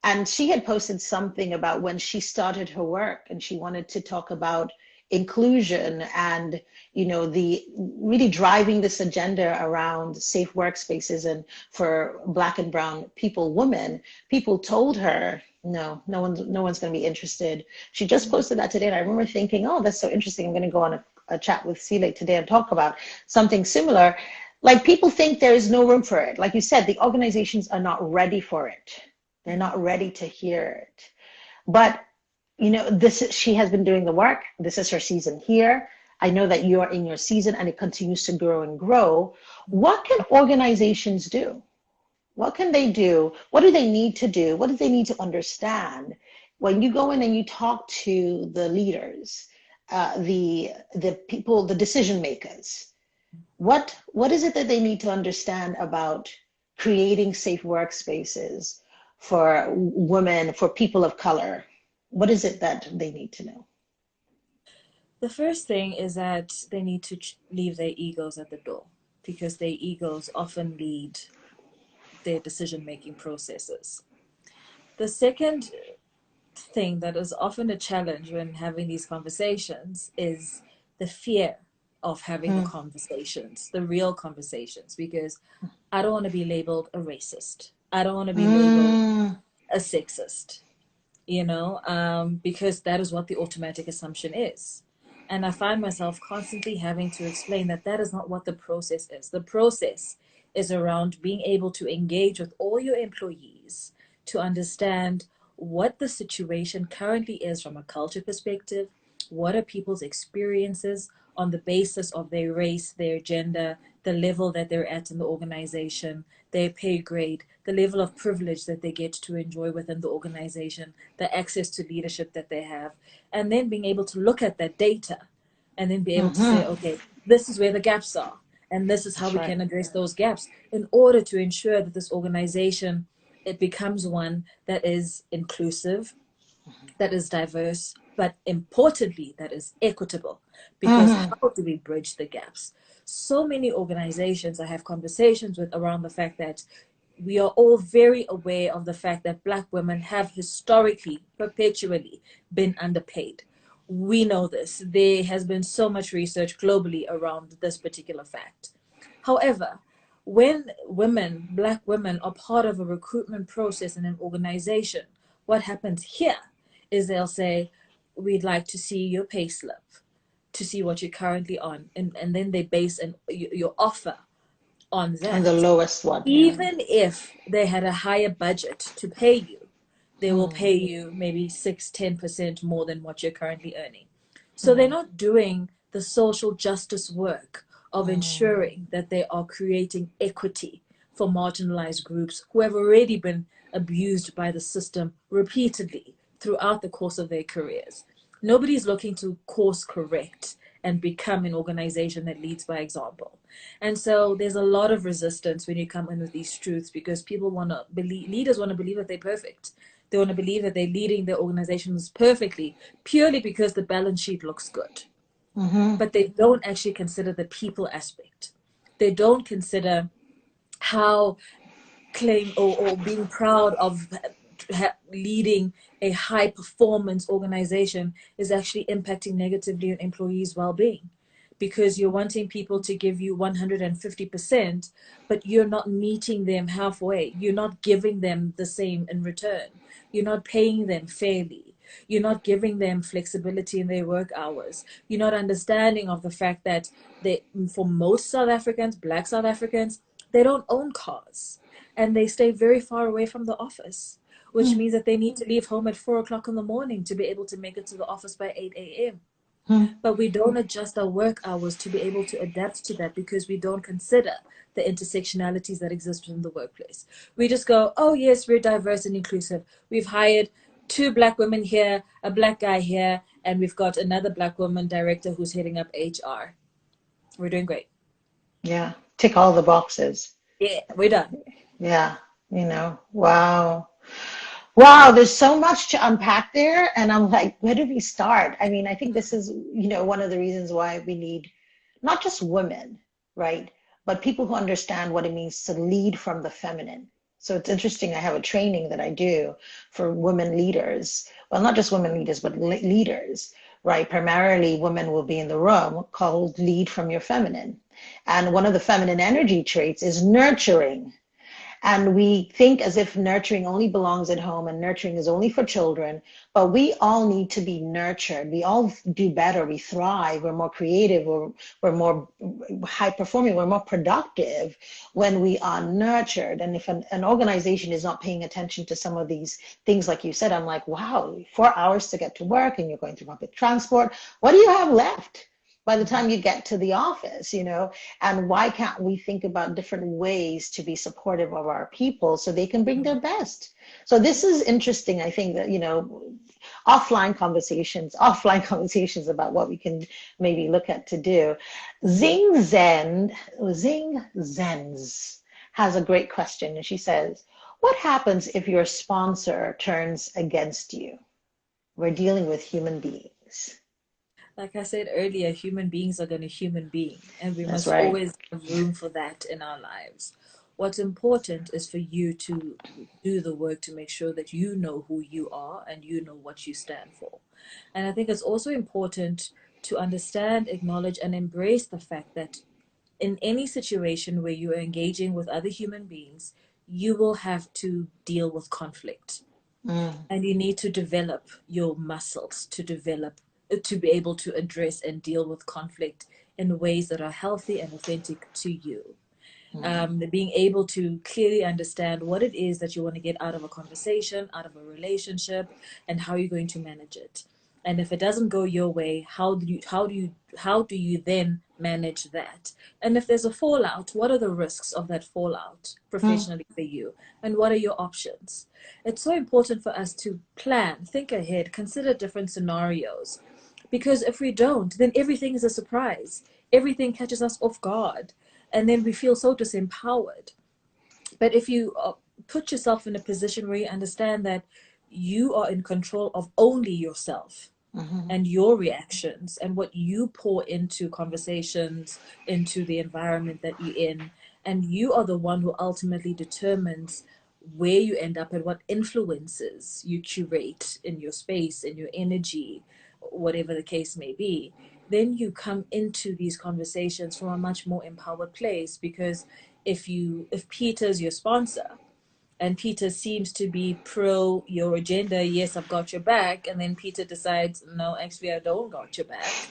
And she had posted something about when she started her work and she wanted to talk about inclusion and, the really driving this agenda around safe workspaces and for Black and brown people, women. People told her, no one's going to be interested. She just posted that today, and I remember thinking, oh, that's so interesting. I'm going to go on a chat with Sile today and talk about something similar. Like, people think there is no room for it. Like you said, the organizations are not ready for it. They're not ready to hear it. But, she has been doing the work. This is her season here. I know that you are in your season and it continues to grow and grow. What can organizations do? What can they do? What do they need to do? What do they need to understand when you go in and you talk to the leaders, the people, the decision makers? What is it that they need to understand about creating safe workspaces for women, for people of color? What is it that they need to know? The first thing is that they need to leave their egos at the door, because their egos often lead their decision making processes. The second thing that is often a challenge when having these conversations is the fear of having the Mm, conversations, the real conversations, because I don't want to be labeled a racist. I don't want to be labeled mm, a sexist, because that is what the automatic assumption is. And I find myself constantly having to explain that that is not what the process is. The process is around being able to engage with all your employees to understand what the situation currently is from a culture perspective, what are people's experiences on the basis of their race, their gender, the level that they're at in the organization, their pay grade, the level of privilege that they get to enjoy within the organization, the access to leadership that they have, and then being able to look at that data and then be able to say, mm-hmm. okay, this is where the gaps are, and this is how That's we right. can address those gaps in order to ensure that this organization, it becomes one that is inclusive, that is diverse, but importantly, that is equitable. Because Mm-hmm. how do we bridge the gaps? So many organizations I have conversations with around the fact that we are all very aware of the fact that Black women have historically, perpetually been underpaid. We know this. There has been so much research globally around this particular fact. However, when women, Black women, are part of a recruitment process in an organization, what happens here is they'll say, we'd like to see your pay slip to see what you're currently on. And then they base your offer on And the that. lowest one, yeah. Even if they had a higher budget to pay you, they will Mm, pay you maybe 6-10% more than what you're currently earning. So they're mm, not doing the social justice work of mm, ensuring that they are creating equity for marginalized groups who have already been abused by the system repeatedly throughout the course of their careers. Nobody's looking to course correct and become an organization that leads by example. And so there's a lot of resistance when you come in with these truths, because people want to believe, leaders want to believe that they're perfect. They want to believe that they're leading their organizations perfectly purely because the balance sheet looks good. mm-hmm. But they don't actually consider the people aspect. They don't consider how claim or being proud of leading a high performance organization is actually impacting negatively on employees' well-being, because you're wanting people to give you 150%, but you're not meeting them halfway. You're not giving them the same in return. You're not paying them fairly. You're not giving them flexibility in their work hours. You're not understanding of the fact that for most South Africans, Black South Africans, they don't own cars and they stay very far away from the office, which Mm, means that they need to leave home at 4 o'clock in the morning to be able to make it to the office by 8 a.m. mm. But we don't adjust our work hours to be able to adapt to that, because we don't consider the intersectionalities that exist within the workplace. We just go, oh, yes, we're diverse and inclusive. We've hired 2 Black women here, a Black guy here, and we've got another Black woman director who's heading up HR. We're doing great. Yeah. Tick all the boxes. Yeah, we're done. Yeah. Wow. Wow, there's so much to unpack there. And I'm like, where do we start? I mean, I think this is, one of the reasons why we need not just women, right? But people who understand what it means to lead from the feminine. So it's interesting. I have a training that I do for women leaders. Well, not just women leaders, but leaders, right? Primarily, women will be in the room called Lead from Your Feminine. And one of the feminine energy traits is nurturing. And we think as if nurturing only belongs at home and nurturing is only for children, but we all need to be nurtured. We all do better. We thrive. We're more creative. We're more high performing. We're more productive when we are nurtured. And if an organization is not paying attention to some of these things, like you said, I'm like, wow, 4 hours to get to work and you're going through public transport. What do you have left by the time you get to the office? And why can't we think about different ways to be supportive of our people so they can bring their best? So this is interesting. I think that, offline conversations about what we can maybe look at to do. Zing Zens has a great question. And she says, what happens if your sponsor turns against you? We're dealing with human beings. Like I said earlier, human beings are going to human being, and we That's must right. always have room for that in our lives. What's important is for you to do the work to make sure that you know who you are and you know what you stand for. And I think it's also important to understand, acknowledge, and embrace the fact that in any situation where you are engaging with other human beings, you will have to deal with conflict, Mm, and you need to develop your muscles to be able to address and deal with conflict in ways that are healthy and authentic to you. mm, Being able to clearly understand what it is that you want to get out of a conversation, out of a relationship, and how you're going to manage it. And if it doesn't go your way, how do you then manage that? And if there's a fallout, what are the risks of that fallout mm, professionally for you? And what are your options? It's so important for us to plan, think ahead, consider different scenarios. Because if we don't, then everything is a surprise. Everything catches us off guard. And then we feel so disempowered. But if you put yourself in a position where you understand that you are in control of only yourself mhm, and your reactions and what you pour into conversations, into the environment that you're in, and you are the one who ultimately determines where you end up and what influences you curate in your space, in your energy, whatever the case may be, then you come into these conversations from a much more empowered place. Because if Peter's your sponsor and Peter seems to be pro your agenda, yes, I've got your back, and then Peter decides, no, actually, I don't got your back,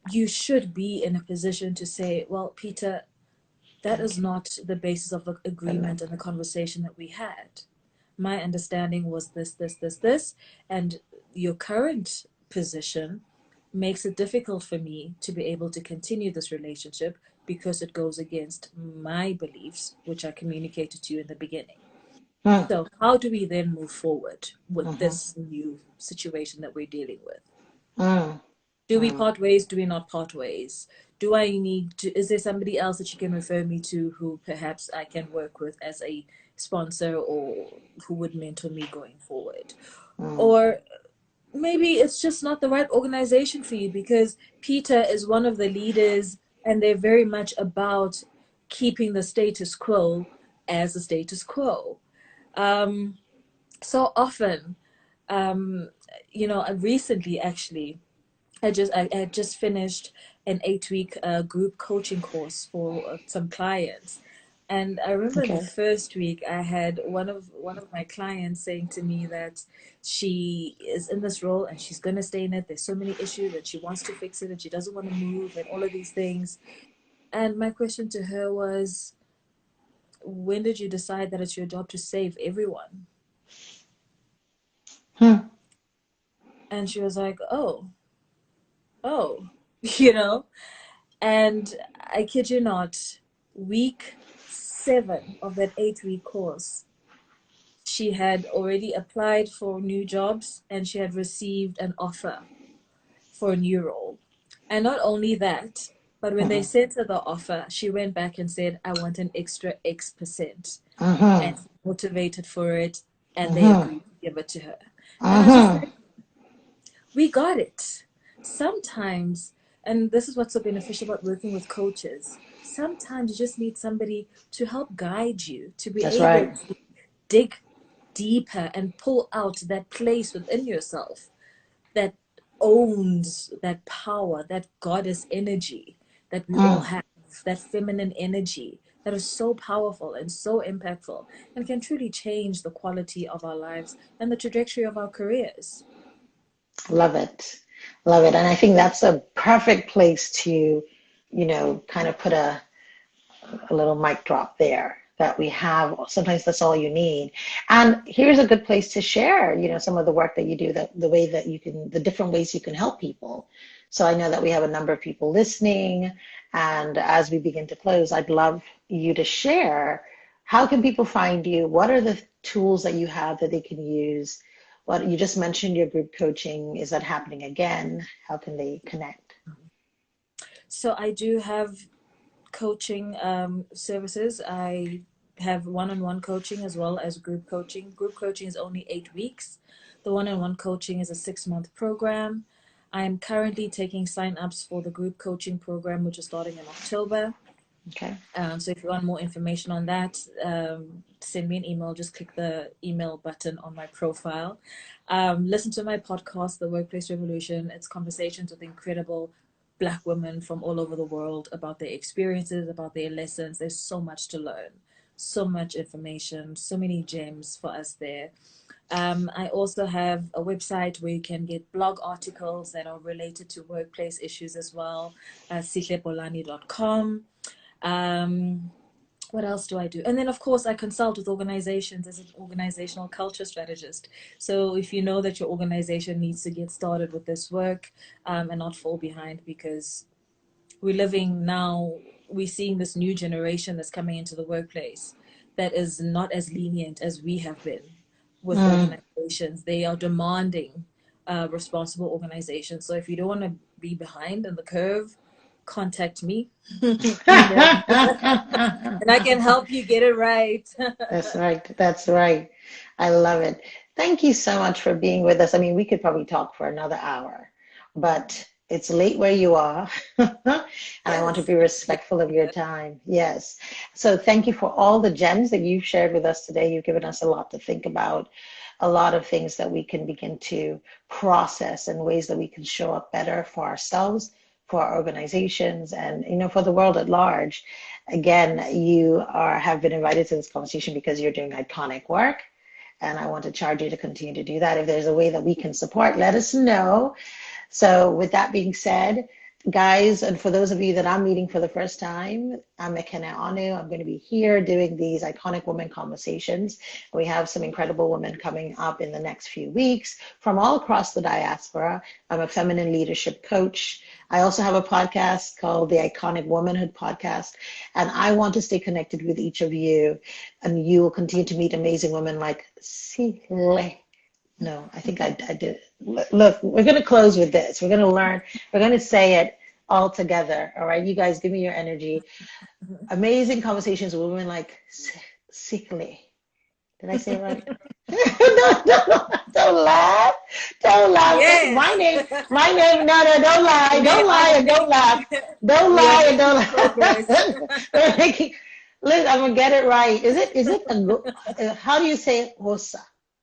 you should be in a position to say, well, Peter, that is okay. not the basis of the agreement and the conversation that we had. My understanding was this, and your current position makes it difficult for me to be able to continue this relationship because it goes against my beliefs, which I communicated to you in the beginning. Mm, So, how do we then move forward with mhm, this new situation that we're dealing with? mm, Do we mm, part ways? Do we not part ways? Do I need to, is there somebody else that you can refer me to who perhaps I can work with as a sponsor or who would mentor me going forward? mm, Or maybe it's just not the right organization for you because Peter is one of the leaders and they're very much about keeping the status quo as the status quo. Um, so often, um, I recently actually I had just finished an 8 week group coaching course for some clients. And I remember in the okay. first week, I had one of my clients saying to me that she is in this role and she's gonna stay in it. There's so many issues and she wants to fix it and she doesn't want to move and all of these things. And my question to her was, when did you decide that it's your job to save everyone? Hmm. And she was like, oh, you know. And I kid you not, week 7 of that 8 week course, she had already applied for new jobs and she had received an offer for a new role. And not only that, but when they Mhm, sent her the offer, she went back and said, I want an extra X percent. And mhm, motivated for it. and they Mm-hmm. agreed to give it to her. And I was just Mm-hmm. like, we got it. Sometimes, and this is what's so beneficial about working with coaches, sometimes you just need somebody to help guide you, to be That's able right. to dig deeper and pull out that place within yourself that owns that power, that goddess energy that we all Mm. have, that feminine energy that is so powerful and so impactful and can truly change the quality of our lives and the trajectory of our careers. Love it. Love it. And I think that's a perfect place to, kind of put a little mic drop there that we have. Sometimes that's all you need. And here's a good place to share, some of the work that you do, the way that you can, the different ways you can help people. So I know that we have a number of people listening. And as we begin to close, I'd love you to share, how can people find you? What are the tools that you have that they can use? What you just mentioned, your group coaching, is that happening again? How can they connect? So I do have coaching services. I have one-on-one coaching as well as group coaching. Group coaching is only 8 weeks. The one-on-one coaching is a 6-month program. I am currently taking sign-ups for the group coaching program, which is starting in October. Okay. So if you want more information on that, send me an email. Just click the email button on my profile. Listen to my podcast, The Workplace Revolution. It's conversations with incredible Black women from all over the world about their experiences, about their lessons. There's so much to learn, so much information, so many gems for us there. I also have a website where you can get blog articles that are related to workplace issues as well, sihlebolani.com. Um, what else do I do? And then, of course, I consult with organizations as an organizational culture strategist. So if you know that your organization needs to get started with this work and not fall behind, because we're living now, we're seeing this new generation that's coming into the workplace that is not as lenient as we have been with Mm. organizations. They are demanding responsible organizations. So if you don't want to be behind in the curve, contact me, email me, and I can help you get it right. That's right. That's right. I love it. Thank you so much for being with us. I mean, we could probably talk for another hour, but it's late where you are, and I want to Yes. be respectful of your time. Yes. So thank you for all the gems that you've shared with us today. You've given us a lot to think about, a lot of things that we can begin to process and ways that we can show up better for ourselves, for our organizations, and for the world at large. Again, you have been invited to this conversation because you're doing iconic work, and I want to charge you to continue to do that. If there's a way that we can support, let us know. So with that being said, guys, and for those of you that I'm meeting for the first time, I'm Ekene Onu. I'm going to be here doing these iconic women conversations. We have some incredible women coming up in the next few weeks from all across the diaspora. I'm a feminine leadership coach. I also have a podcast called the Iconic Womanhood Podcast, and I want to stay connected with each of you, and you will continue to meet amazing women like Sile. No, I think I did. Look, we're going to close with this. We're going to learn. We're going to say it all together. All right, you guys, give me your energy. Amazing conversations with women like Sikle. Did I say it right? Don't laugh. Don't laugh. Yes. My name. No, no, don't lie. We Don't lie are and don't laugh. making Don't we are lie and don't making progress. laugh. We're making. Listen, I'm gonna get it right. Is it how do you say Hosa?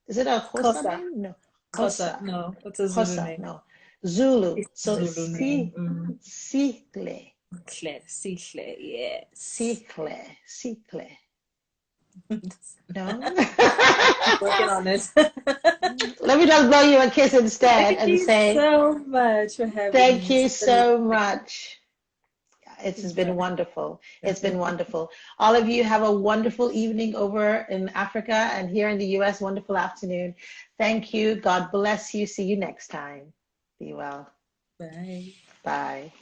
Is it a Hosa Kosa. name? No, Kosa. Hosa. No, it's a Zulu Hosa. name. No, Zulu. It's a So Zulu name. Mm. Sikle, Clear. Sihle. Yes. Sikle, Sikle. No. Working on it. Let me just blow you a kiss instead Thank and you say so much for having thank me. you It's been so much. It has been wonderful. It's been wonderful. All of you have a wonderful evening over in Africa, and here in the US, wonderful afternoon. Thank you. God bless you. See you next time. Be well. Bye. Bye.